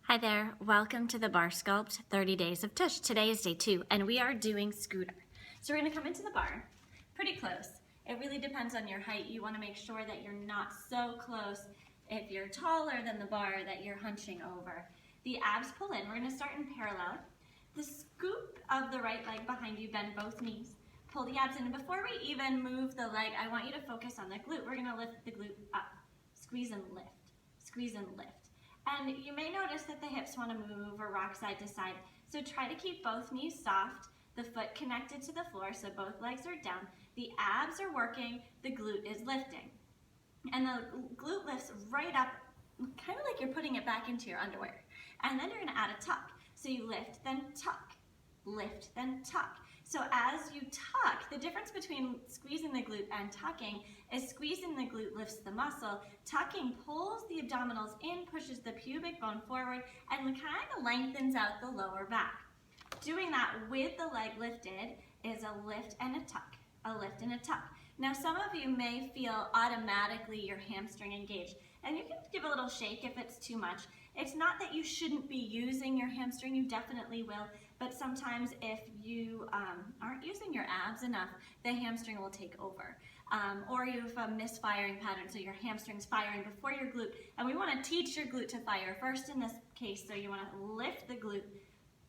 Hi there, welcome to the BarSculpt 30 Days of Tush. Today is day 2 and we are doing scooter. So we're going to come into the bar pretty close. It really depends on your height. You want to make sure that you're not so close if you're taller than the bar that you're hunching over. The abs pull in. We're going to start in parallel. The scoop of the right leg behind you, bend both knees. Pull the abs in, and before we even move the leg, I want you to focus on the glute. We're going to lift the glute up. Squeeze and lift. Squeeze and lift. And you may notice that the hips want to move or rock side to side. So try to keep both knees soft, the foot connected to the floor so both legs are down. The abs are working, the glute is lifting. And the glute lifts right up, kind of like you're putting it back into your underwear. And then you're going to add a tuck. So you lift, then tuck, lift, then tuck. So as you tuck, the difference between squeezing the glute and tucking is squeezing the glute lifts the muscle, tucking pulls the abdominals in, pushes the pubic bone forward, and kind of lengthens out the lower back. Doing that with the leg lifted is a lift and a tuck, a lift and a tuck. Now some of you may feel automatically your hamstring engaged, and you can give a little shake if it's too much. It's not that you shouldn't be using your hamstring, you definitely will, but sometimes if you aren't using your abs enough, the hamstring will take over. Or you have a misfiring pattern, so your hamstring's firing before your glute, and we want to teach your glute to fire first in this case, so you want to lift the glute,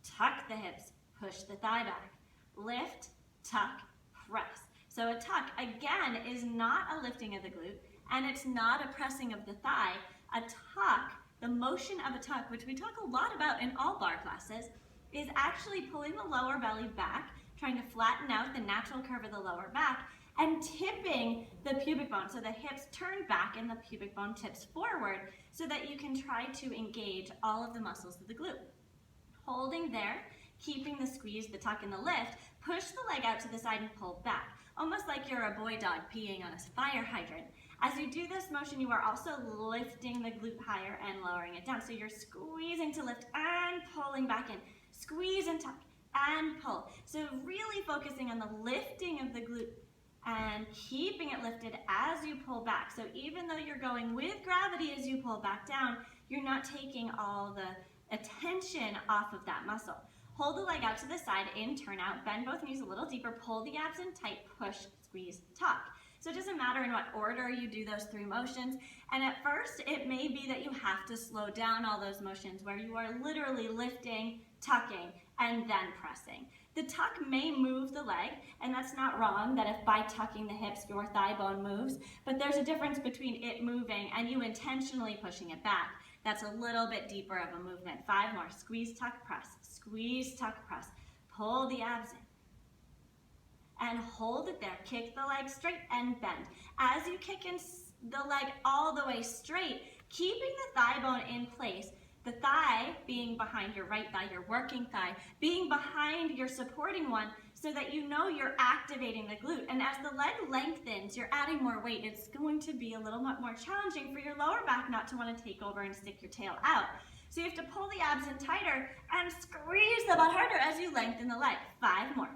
tuck the hips, push the thigh back, lift, tuck, press. So a tuck, again, is not a lifting of the glute, and it's not a pressing of the thigh. A tuck, the motion of a tuck, which we talk a lot about in all bar classes, is actually pulling the lower belly back, trying to flatten out the natural curve of the lower back, and tipping the pubic bone. So the hips turn back and the pubic bone tips forward so that you can try to engage all of the muscles of the glute. Holding there, keeping the squeeze, the tuck, and the lift, push the leg out to the side and pull back, almost like you're a boy dog peeing on a fire hydrant. As you do this motion, you are also lifting the glute higher and lowering it down. So you're squeezing to lift and pulling back in. Squeeze and tuck and pull. So really focusing on the lifting of the glute and keeping it lifted as you pull back. So even though you're going with gravity as you pull back down, you're not taking all the attention off of that muscle. Hold the leg out to the side, in, turn out, bend both knees a little deeper, pull the abs in tight, push, squeeze, tuck. So it doesn't matter in what order you do those 3 motions. And at first, it may be that you have to slow down all those motions where you are literally lifting, tucking, and then pressing. The tuck may move the leg, and that's not wrong, that if by tucking the hips, your thigh bone moves, but there's a difference between it moving and you intentionally pushing it back. That's a little bit deeper of a movement. 5 more. Squeeze, tuck, press. Squeeze, tuck, press. Pull the abs in. And hold it there. Kick the leg straight and bend. As you kick in the leg all the way straight, keeping the thigh bone in place, the thigh being behind your right thigh, your working thigh, being behind your supporting one so that you know you're activating the glute. And as the leg lengthens, you're adding more weight. It's going to be a little bit more challenging for your lower back not to want to take over and stick your tail out. So you have to pull the abs in tighter and squeeze the butt harder as you lengthen the leg. 5 more.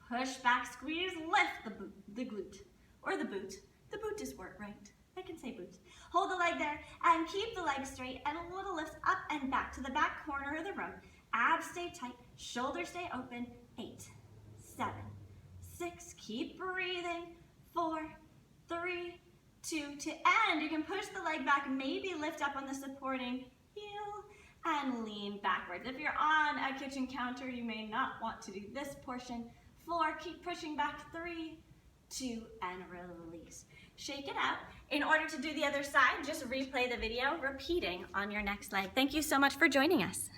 Push back, squeeze, lift the glute, or the boot. The boot is word, right? I can say boot. Hold the leg there and keep the leg straight and a little lift up and back to the back corner of the room. Abs stay tight, shoulders stay open. 8, 7, 6, keep breathing. 4, 3, 2, to end. You can push the leg back, maybe lift up on the supporting heel and lean backwards. If you're on a kitchen counter, you may not want to do this portion. 4, keep pushing back. 3, 2, and release. Shake it out. In order to do the other side, just replay the video, repeating on your next leg. Thank you so much for joining us.